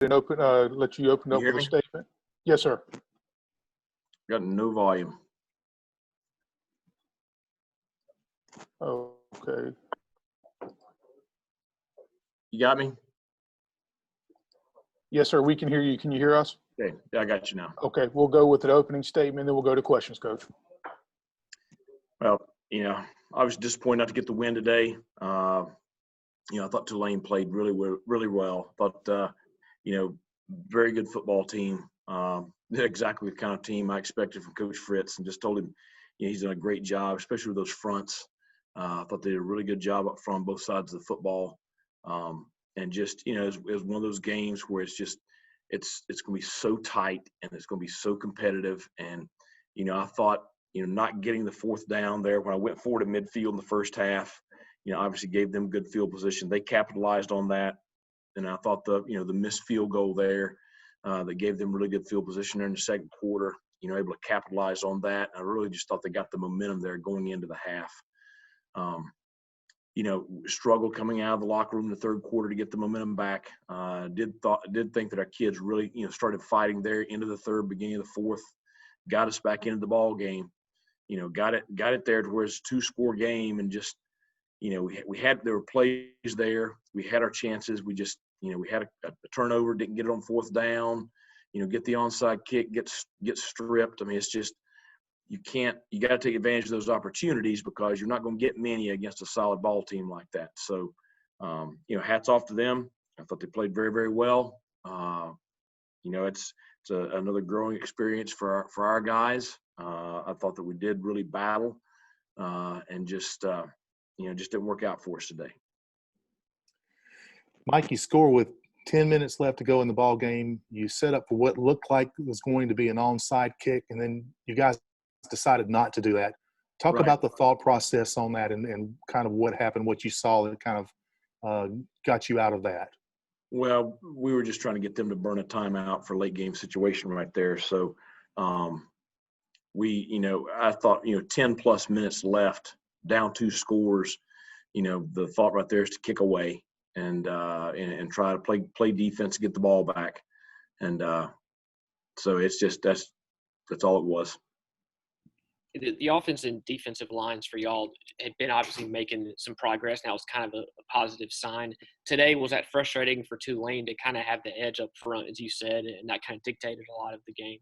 and let you open up You hear with a me? statement. Yes, sir. Got no volume. Okay. You got me? Yes, sir. We can hear you. Can you hear us? Okay, yeah, I got you now. Okay. We'll go with an opening statement, then we'll go to questions, Coach. Well, I was disappointed not to get the win today. I thought Tulane played really well. Thought, very good football team. Exactly the kind of team I expected from Coach Fritz, and just told him, he's done a great job, especially with those fronts. I thought they did a really good job up front on both sides of the football. And just, it was one of those games where it's going to be so tight and it's going to be so competitive. And, I thought, not getting the fourth down there when I went forward to midfield in the first half, obviously gave them good field position. They capitalized on that. And I thought the missed field goal there that gave them really good field position there in the second quarter, able to capitalize on that. I really just thought they got the momentum there going into the half. Struggled coming out of the locker room in the third quarter to get the momentum back. Did think that our kids really, started fighting there into the third, beginning of the fourth, got us back into the ball game. Got it there to where it's a 2-score game, and just, there were plays there. We had our chances. We just, we had a turnover, didn't get it on fourth down. Get the onside kick, get stripped. I mean, it's just, you got to take advantage of those opportunities because you're not going to get many against a solid ball team like that. So, hats off to them. I thought they played very, very well. It's another growing experience for our guys. I thought that we did really battle and just didn't work out for us today. Mike, you score with 10 minutes left to go in the ball game. You set up for what looked like was going to be an onside kick, and then you guys decided not to do that. Talk Right. about the thought process on that and kind of what happened, what you saw that kind of got you out of that. Well, we were just trying to get them to burn a timeout for a late game situation right there. So I thought, 10 plus minutes left, down 2 scores, the thought right there is to kick away and try to play defense, get the ball back. And so it's just, that's all it was. The offensive and defensive lines for y'all had been obviously making some progress. Now it's kind of a positive sign. Today, was that frustrating for Tulane to kind of have the edge up front, as you said, and that kind of dictated a lot of the game?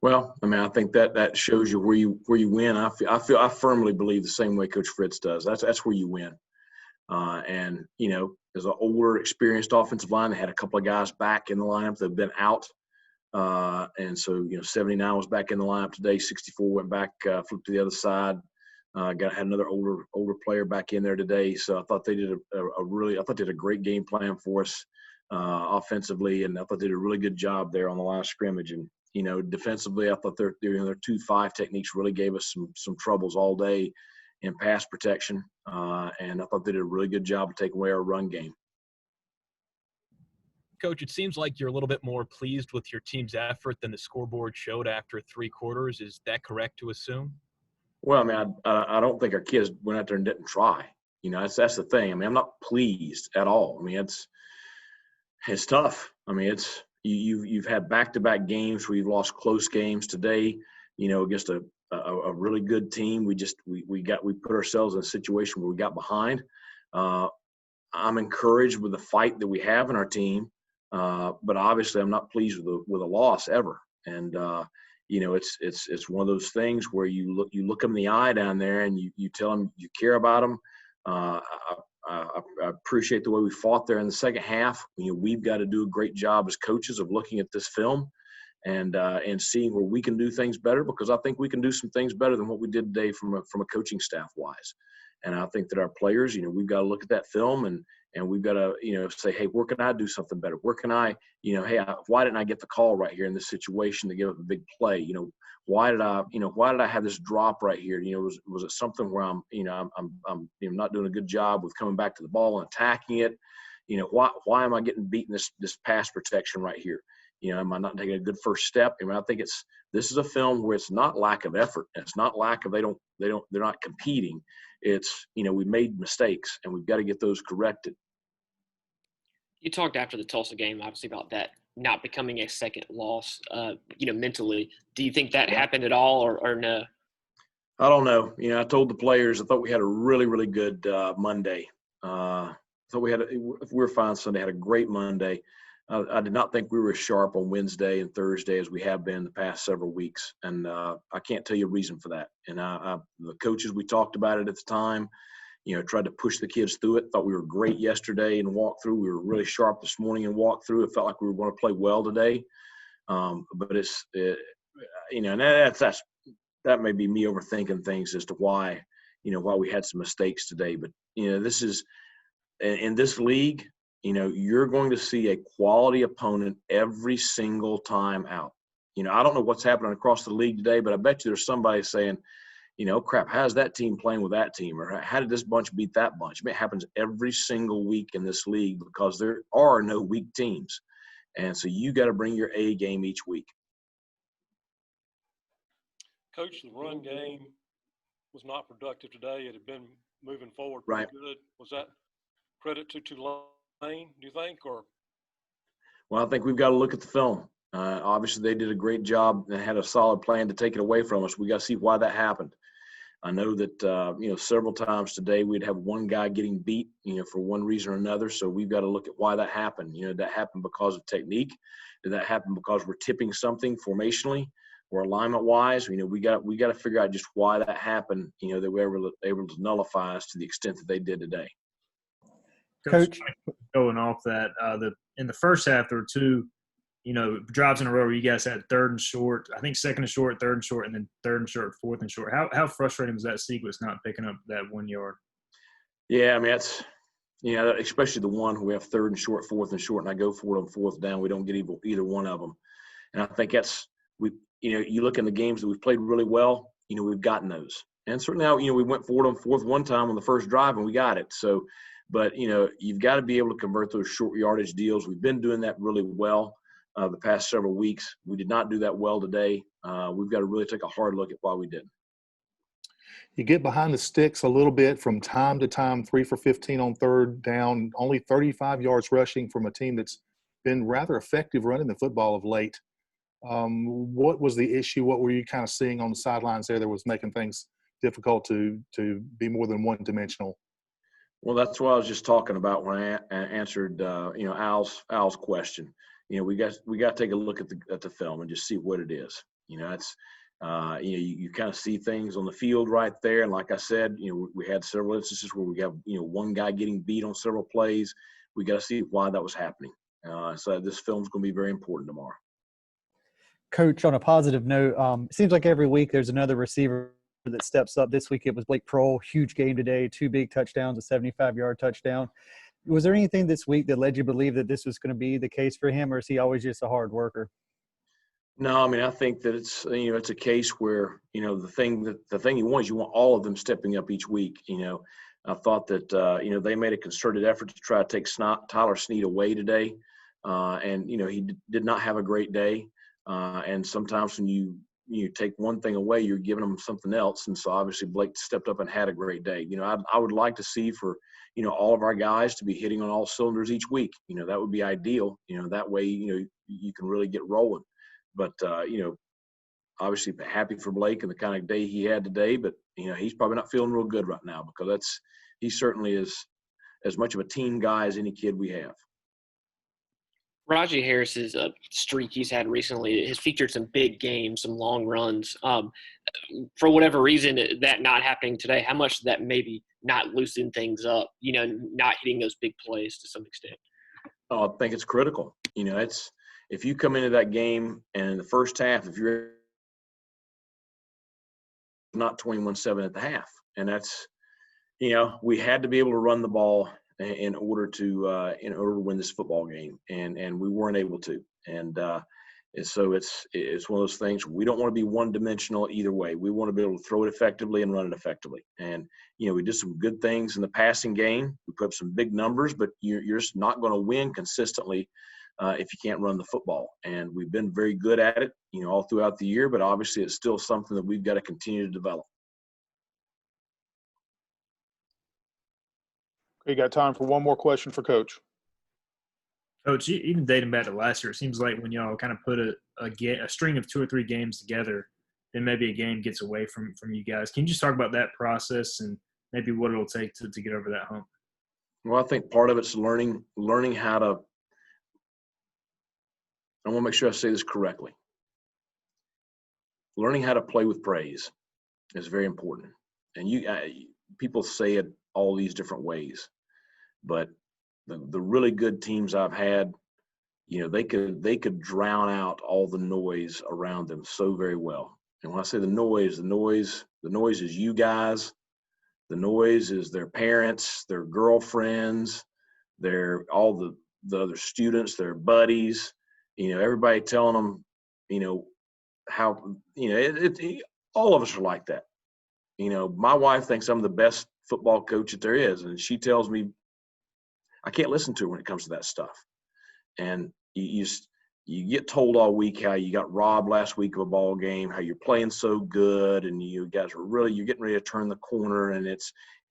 Well, I mean, I think that shows you where you win. I firmly believe the same way Coach Fritz does. That's where you win. And as an older, experienced offensive line, they had a couple of guys back in the lineup that have been out. And so, 79 was back in the lineup today. 64 went back, flipped to the other side. Had another older player back in there today. So I thought they did they did a great game plan for us offensively, and I thought they did a really good job there on the line of scrimmage. And defensively, I thought their 2-5 techniques really gave us some troubles all day in pass protection, and I thought they did a really good job of taking away our run game. Coach, it seems like you're a little bit more pleased with your team's effort than the scoreboard showed after 3 quarters. Is that correct to assume? Well, I mean, I don't think our kids went out there and didn't try. That's the thing. I mean, I'm not pleased at all. I mean, it's tough. I mean, you've had back-to-back games where you've lost close games. Today, against a really good team, we put ourselves in a situation where we got behind. I'm encouraged with the fight that we have in our team. But obviously I'm not pleased with a loss ever. And, it's one of those things where you look them in the eye down there and you tell them you care about them. I appreciate the way we fought there in the second half. We've got to do a great job as coaches of looking at this film and seeing where we can do things better, because I think we can do some things better than what we did today from a coaching staff wise. And I think that our players, we've got to look at that film and we've got to, say, hey, where can I do something better? Where can I, hey, why didn't I get the call right here in this situation to give up a big play? Why did I have this drop right here? Was it something where I'm not doing a good job with coming back to the ball and attacking it? Why am I getting beaten this pass protection right here? Am I not taking a good first step? I mean, I think this is a film where it's not lack of effort. And it's not lack of they're not competing. It's, we made mistakes and we've got to get those corrected. You talked after the Tulsa game, obviously, about that not becoming a second loss, mentally. Do you think that happened at all or no? I don't know. I told the players I thought we had a really, really good Monday. I thought if we were fine Sunday, had a great Monday. I did not think we were as sharp on Wednesday and Thursday as we have been the past several weeks, and I can't tell you a reason for that. And the coaches, we talked about it at the time, tried to push the kids through it. Thought we were great yesterday in walkthrough. We were really sharp this morning in walkthrough. It felt like we were going to play well today, but and that may be me overthinking things as to why we had some mistakes today. But this is in this league. You're going to see a quality opponent every single time out. I don't know what's happening across the league today, but I bet you there's somebody saying, crap, how's that team playing with that team? Or how did this bunch beat that bunch? I mean, it happens every single week in this league because there are no weak teams. And so you got to bring your A game each week. Coach, the run game was not productive today. It had been moving forward Right. pretty good. Was that credit to Tulane, do you think? Or Well, I think we've got to look at the film. Obviously, they did a great job and had a solid plan to take it away from us. We got to see why that happened. I know that, several times today we'd have one guy getting beat, for one reason or another. So we've got to look at why that happened. Did that happen because of technique? Did that happen because we're tipping something formationally or alignment-wise? We got to figure out just why that happened, that we were able to nullify us to the extent that they did today. Coach, going off that, in the first half, there were two, drives in a row where you guys had third and short, I think second and short, third and short, and then third and short, fourth and short. How frustrating was that sequence not picking up that 1 yard? Yeah, I mean, that's, especially the one we have third and short, fourth and short, and I go for it on fourth down. We don't get either one of them. And I think you look in the games that we've played really well, we've gotten those. And certainly now, we went for it on fourth one time on the first drive and we got it. So, but, you've got to be able to convert those short yardage deals. We've been doing that really well the past several weeks. We did not do that well today. We've got to really take a hard look at why we didn't. You get behind the sticks a little bit from time to time, 3 for 15 on third down, only 35 yards rushing from a team that's been rather effective running the football of late. What was the issue? What were you kind of seeing on the sidelines there that was making things difficult to be more than one-dimensional? Well, that's what I was just talking about when I answered, Al's question. We got to take a look at the film and just see what it is. It's you kind of see things on the field right there, and like I said, we had several instances where we have one guy getting beat on several plays. We got to see why that was happening. So this film's going to be very important tomorrow. Coach, on a positive note, it seems like every week there's another receiver that steps up. This week it was Blake Parole, huge game today, 2 big touchdowns, a 75-yard touchdown. Was there anything this week that led you to believe that this was going to be the case for him, or is he always just a hard worker? No, I mean, I think that it's a case where the thing you want is you want all of them stepping up each week. I thought that they made a concerted effort to try to take Tyler Snead away today, and he did not have a great day. And sometimes when you take one thing away, you're giving them something else. And so obviously Blake stepped up and had a great day. I would like to see for all of our guys to be hitting on all cylinders each week. That would be ideal. That way you can really get rolling. But obviously happy for Blake and the kind of day he had today. But he's probably not feeling real good right now because he certainly is as much of a team guy as any kid we have. Rajee Harris's streak he's had recently has featured some big games, some long runs. For whatever reason, that not happening today, how much that maybe not loosen things up, not hitting those big plays to some extent? Oh, I think it's critical. It's if you come into that game and in the first half, if you're not 21-7 at the half, and that's, we had to be able to run the ball in order to win this football game, and we weren't able to, and so it's one of those things. We don't want to be one-dimensional either way. We want to be able to throw it effectively and run it effectively. And we did some good things in the passing game. We put up some big numbers, but you're just not going to win consistently if you can't run the football. And we've been very good at it, all throughout the year. But obviously, it's still something that we've got to continue to develop. You got time for one more question for Coach. Coach, even dating back to last year, it seems like when y'all kind of put a string of 2 or 3 games together, then maybe a game gets away from you guys. Can you just talk about that process and maybe what it'll take to get over that hump? Well, I think part of it's learning how to – I want to make sure I say this correctly. Learning how to play with praise is very important. And people say it all these different ways. But the really good teams I've had, they could drown out all the noise around them so very well. And when I say the noise is you guys. The noise is their parents, their girlfriends, all the other students, their buddies, everybody telling them, how, all of us are like that. My wife thinks I'm the best football coach that there is. And she tells me I can't listen to her when it comes to that stuff. And you get told all week how you got robbed last week of a ball game, how you're playing so good, and you guys are you're getting ready to turn the corner, and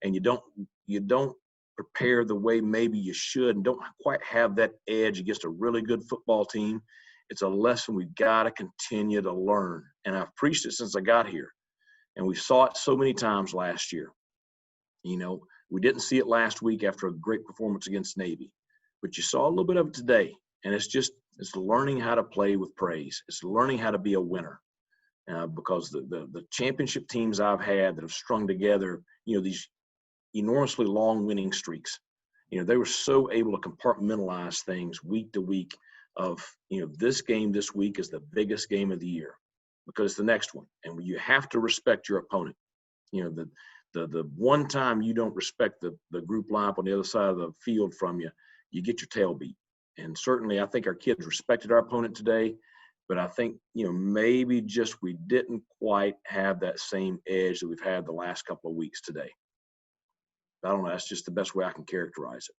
you don't prepare the way maybe you should, and don't quite have that edge against a really good football team. It's a lesson we've got to continue to learn, and I've preached it since I got here, and we saw it so many times last year. We didn't see it last week after a great performance against Navy, but you saw a little bit of it today, and it's learning how to play with praise. It's learning how to be a winner, because the championship teams I've had that have strung together, these enormously long winning streaks, they were so able to compartmentalize things week to week of, this game this week is the biggest game of the year because it's the next one. And you have to respect your opponent. The one time you don't respect the group lineup on the other side of the field from you, you get your tail beat. And certainly I think our kids respected our opponent today, but I think, maybe just we didn't quite have that same edge that we've had the last couple of weeks today. I don't know. That's just the best way I can characterize it.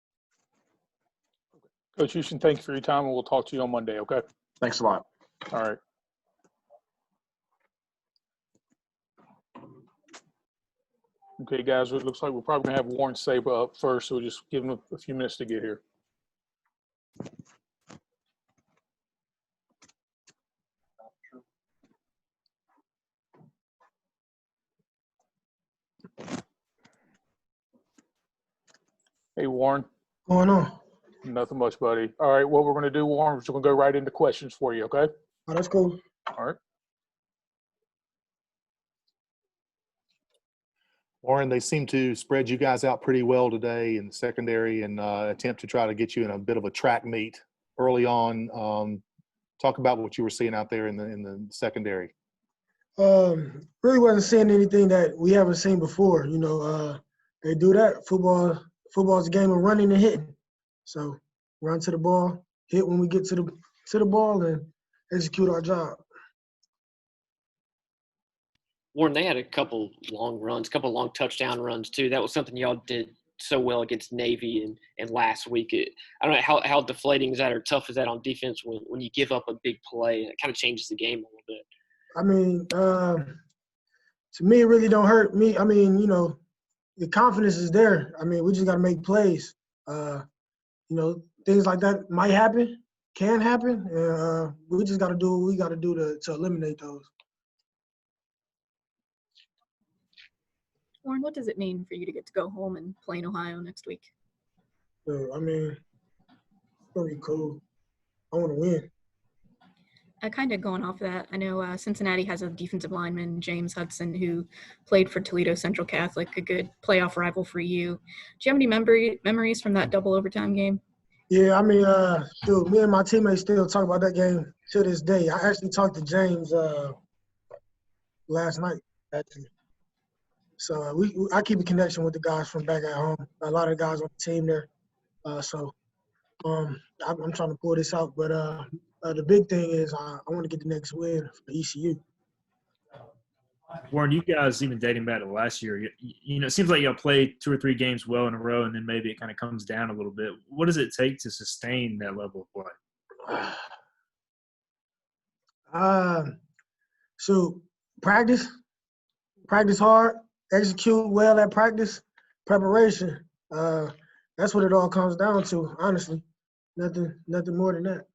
Coach Houston, thank you for your time, and we'll talk to you on Monday, okay? Thanks a lot. All right. Okay, guys, it looks like we're probably going to have Warren Saba up first, so we'll just give him a few minutes to get here. Hey, Warren. Going on? Nothing much, buddy. All right, what we're going to do, Warren, is we're going to go right into questions for you, okay? Oh, that's cool. All right. Warren, they seem to spread you guys out pretty well today in the secondary and attempt to try to get you in a bit of a track meet early on. Talk about what you were seeing out there in the secondary. Really wasn't seeing anything that we haven't seen before. They do that. Football's a game of running and hitting. So run to the ball, hit when we get to the ball, and execute our job. Warren, they had a couple long touchdown runs too. That was something y'all did so well against Navy and last week. I don't know how deflating is that or tough is that on defense when you give up a big play and it kind of changes the game a little bit. I mean, to me, it really don't hurt me. I mean, the confidence is there. I mean, we just got to make plays. Things like that might happen, can happen. We just got to do what we got to do to eliminate those. Warren, what does it mean for you to get to go home and play in Ohio next week? I mean, it's pretty cool. I want to win. Kind of going off that, I know Cincinnati has a defensive lineman, James Hudson, who played for Toledo Central Catholic, a good playoff rival for you. Do you have any memories from that double overtime game? Yeah, I mean, me and my teammates still talk about that game to this day. I actually talked to James last night, actually. So I keep a connection with the guys from back at home. A lot of guys on the team there. I'm trying to pull this out, but the big thing is I want to get the next win for ECU. Warren, you guys, even dating back to last year, it seems like y'all play 2 or 3 games well in a row, and then maybe it kind of comes down a little bit. What does it take to sustain that level of play? So practice hard, execute well at practice, preparation. That's what it all comes down to, honestly. Nothing more than that.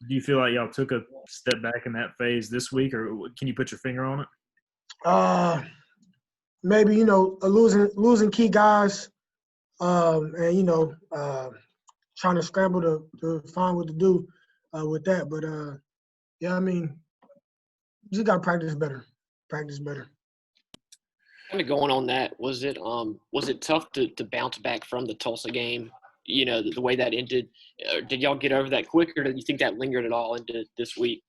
Do you feel like y'all took a step back in that phase this week, or can you put your finger on it? Maybe losing key guys, and trying to scramble to find what to do with that. But yeah, I mean, you just gotta practice better. Practice better. Kind of going on that, was it tough to bounce back from the Tulsa game? You know, the way that ended. Did y'all get over that quick, or did you think that lingered at all into this week?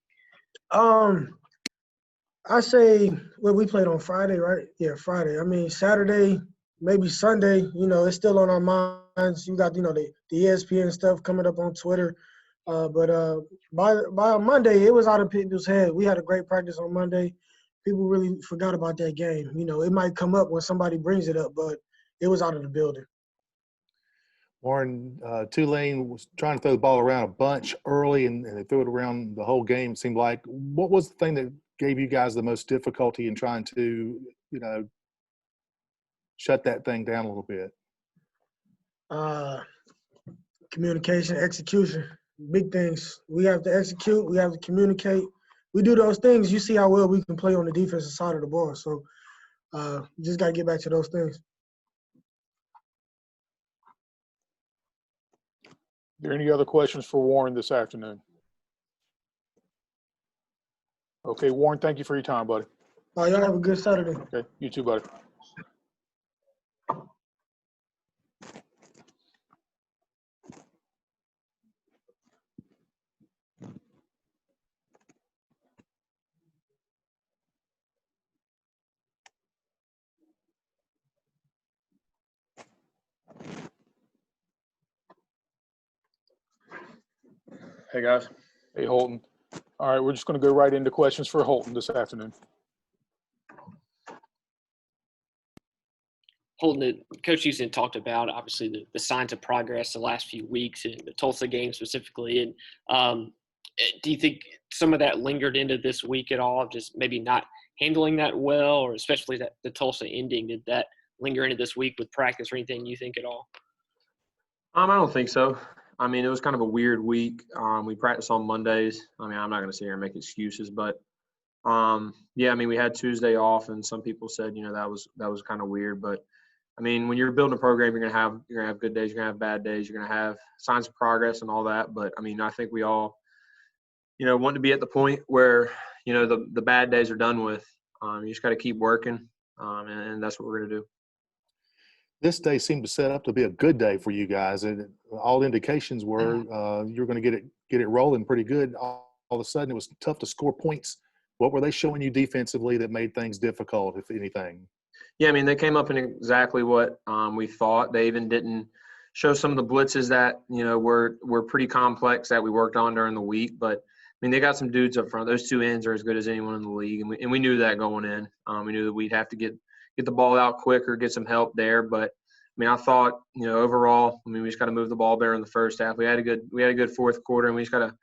I say, well, we played on Friday, right? Yeah, Friday. I mean, Saturday, maybe Sunday, it's still on our minds. You got, the ESPN stuff coming up on Twitter. But by Monday, it was out of people's head. We had a great practice on Monday. People really forgot about that game. It might come up when somebody brings it up, but it was out of the building. Warren, Tulane was trying to throw the ball around a bunch early, and they threw it around the whole game, it seemed like. What was the thing that gave you guys the most difficulty in trying to, shut that thing down a little bit? Communication, execution, big things. We have to execute. We have to communicate. We do those things. You see how well we can play on the defensive side of the ball. So you just got to get back to those things. Are there any other questions for Warren this afternoon? Okay, Warren, thank you for your time, buddy. Y'all have a good Saturday. Okay, you too, buddy. Hey, guys. Hey, Holton. All right, we're just going to go right into questions for Holton this afternoon. Holton, Coach Houston talked about, obviously, the signs of progress the last few weeks in the Tulsa game specifically. And do you think some of that lingered into this week at all, just maybe not handling that well, or especially that the Tulsa ending, did that linger into this week with practice or anything you think at all? I don't think so. I mean, it was kind of a weird week. We practiced on Mondays. I mean, I'm not going to sit here and make excuses, but yeah, I mean, we had Tuesday off, and some people said, that was kind of weird. But I mean, when you're building a program, you're gonna have good days, you're gonna have bad days, you're gonna have signs of progress and all that. But I mean, I think we all, want to be at the point where the bad days are done with. You just got to keep working, and that's what we're gonna do. This day seemed to set up to be a good day for you guys, and all indications were you're going to get it rolling pretty good. All of a sudden, it was tough to score points. What were they showing you defensively that made things difficult, if anything? Yeah, I mean, they came up in exactly what we thought. They even didn't show some of the blitzes that were pretty complex that we worked on during the week. But I mean, they got some dudes up front. Those two ends are as good as anyone in the league, and we knew that going in. We knew that we'd have to get the ball out quicker, get some help there. But I mean, I thought, overall, I mean, we just got to move the ball better in the first half. We had a good fourth quarter, and we just got to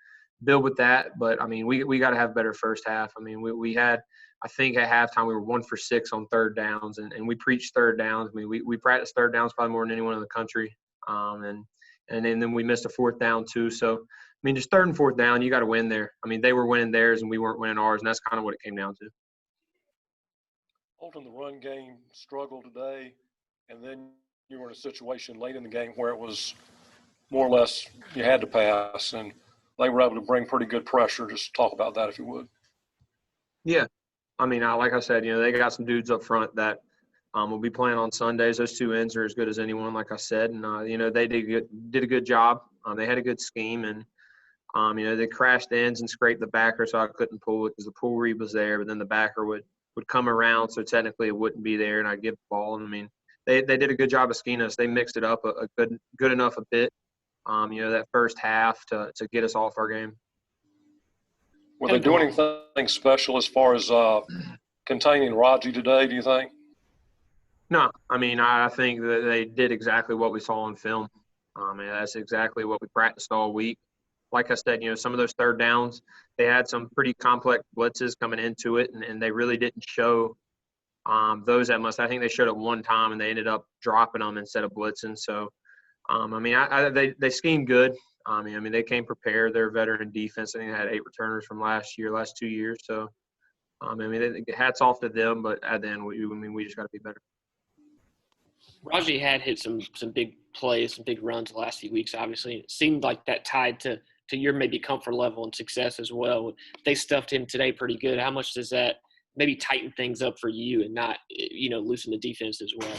build with that. But I mean, we got to have better first half. I mean, we had, I think at halftime we were 1 for 6 on third downs, and we preached third downs. I mean, we practiced third downs probably more than anyone in the country. And then we missed a fourth down too. So I mean, just third and fourth down, you got to win there. I mean, they were winning theirs and we weren't winning ours, and that's kind of what it came down to. Holton, the run game struggled today, and then you were in a situation late in the game where it was more or less you had to pass, and they were able to bring pretty good pressure. Just talk about that if you would. Yeah. I mean, like I said, they got some dudes up front that will be playing on Sundays. Those two ends are as good as anyone, like I said. And, they did a good job. They had a good scheme, and, they crashed ends and scraped the backer, so I couldn't pull it because the pull read was there, but then the backer would come around, so technically it wouldn't be there, and I'd give the ball. And I mean, they did a good job of scheming us. They mixed it up a good enough a bit, that first half to get us off our game. Were they doing anything special as far as containing Raji today, do you think? No. I mean, I think that they did exactly what we saw on film. That's exactly what we practiced all week. Like I said, some of those third downs, they had some pretty complex blitzes coming into it, and they really didn't show those that much. I think they showed it one time, and they ended up dropping them instead of blitzing. So, I mean, they schemed good. I mean, they came prepared. They're veteran defense. I think they had 8 returners from last 2 years. So, I mean, hats off to them. But at the end, we just got to be better. Raji had hit some big plays, some big runs the last few weeks, obviously. It seemed like that tied to your maybe comfort level and success as well. They stuffed him today pretty good. How much does that maybe tighten things up for you and not, loosen the defense as well?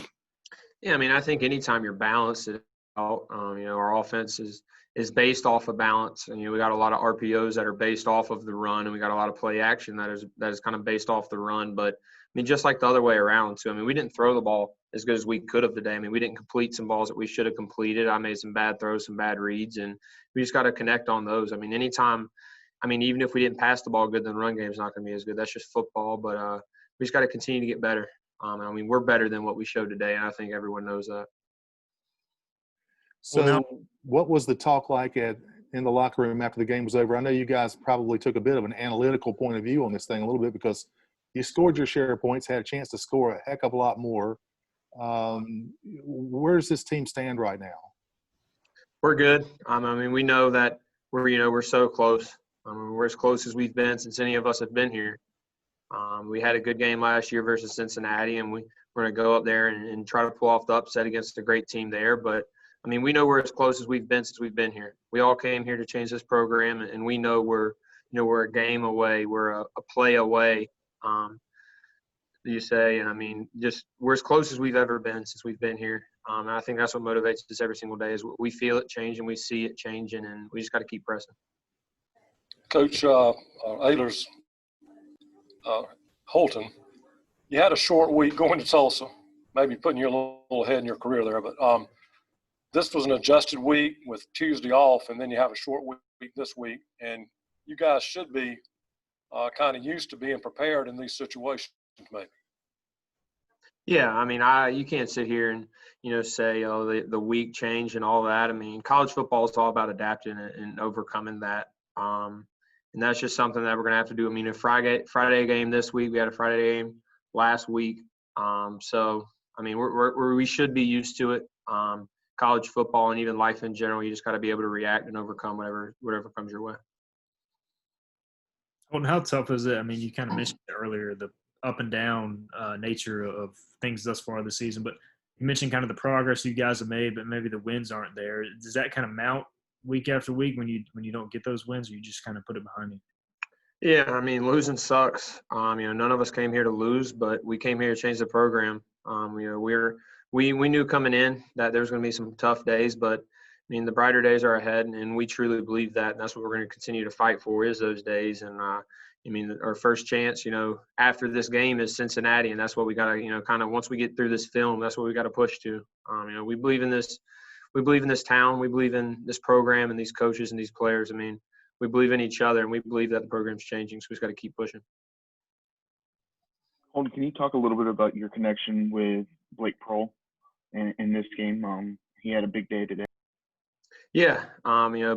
Yeah, I mean, I think anytime you're balanced out, our offense is based off of balance. And, we got a lot of RPOs that are based off of the run, and we got a lot of play action that is kind of based off the run. But, I mean, just like the other way around, too. I mean, we didn't throw the ball as good as we could have today. I mean, we didn't complete some balls that we should have completed. I made some bad throws, some bad reads, and we just got to connect on those. I mean, even if we didn't pass the ball good, then the run game's not going to be as good. That's just football. But we just got to continue to get better. I mean, we're better than what we showed today, and I think everyone knows that. So what was the talk like in the locker room after the game was over? I know you guys probably took a bit of an analytical point of view on this thing a little bit because you scored your share of points, had a chance to score a heck of a lot more. Where does this team stand right now? We're good. I mean, we know that we're so close. I mean, we're as close as we've been since any of us have been here. We had a good game last year versus Cincinnati, and we're going to go up there and try to pull off the upset against a great team there. But, I mean, we know we're as close as we've been since we've been here. We all came here to change this program, and we know we're a game away. We're a play away, you say. And, I mean, we're as close as we've ever been since we've been here. And I think that's what motivates us every single day is we feel it changing, we see it changing, and we just got to keep pressing. Coach Ahlers, Holton, you had a short week going to Tulsa, maybe putting you a little ahead in your career there, but this was an adjusted week with Tuesday off, and then you have a short week this week, and you guys should be kind of used to being prepared in these situations, maybe. Yeah, I mean, you can't sit here and say the week change and all that. I mean, college football is all about adapting and overcoming that. And that's just something that we're going to have to do. I mean, a Friday game this week, we had a Friday game last week. So, I mean, we should be used to it. College football and even life in general, you just got to be able to react and overcome whatever comes your way. Well, how tough is it? I mean, you kind of mentioned it earlier, the up and down nature of things thus far this season, but you mentioned kind of the progress you guys have made, but maybe the wins aren't there. Does that kind of mount week after week when you don't get those wins, or you just kind of put it behind you? Yeah, I mean, losing sucks. None of us came here to lose, but we came here to change the program. We knew coming in that there was going to be some tough days, but I mean, the brighter days are ahead, and we truly believe that, and that's what we're going to continue to fight for is those days. And I mean, our first chance, after this game is Cincinnati, and that's what we got to, kind of once we get through this film, that's what we got to push to. We believe in this. We believe in this town. We believe in this program and these coaches and these players. I mean, we believe in each other, and we believe that the program's changing, so we just got to keep pushing. Holton, can you talk a little bit about your connection with Blake Parole in this game? He had a big day today. Yeah,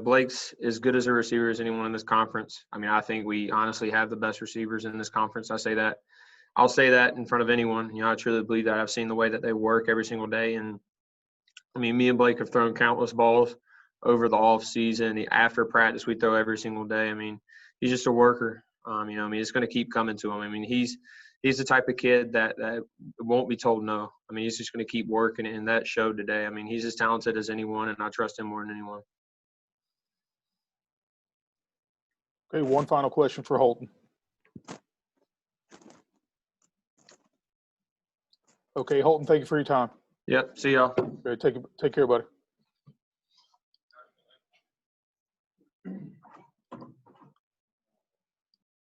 Blake's as good as a receiver as anyone in this conference. I mean, I think we honestly have the best receivers in this conference. I'll say that in front of anyone. I truly believe that. I've seen the way that they work every single day, and I mean, me and Blake have thrown countless balls over the off season. After practice, we throw every single day. I mean, he's just a worker. It's going to keep coming to him. I mean, he's the type of kid that won't be told no. I mean, he's just going to keep working, and that showed today. I mean, he's as talented as anyone, and I trust him more than anyone. Okay, one final question for Holton. Okay, Holton, thank you for your time. Yep, see y'all. Okay, take care, buddy.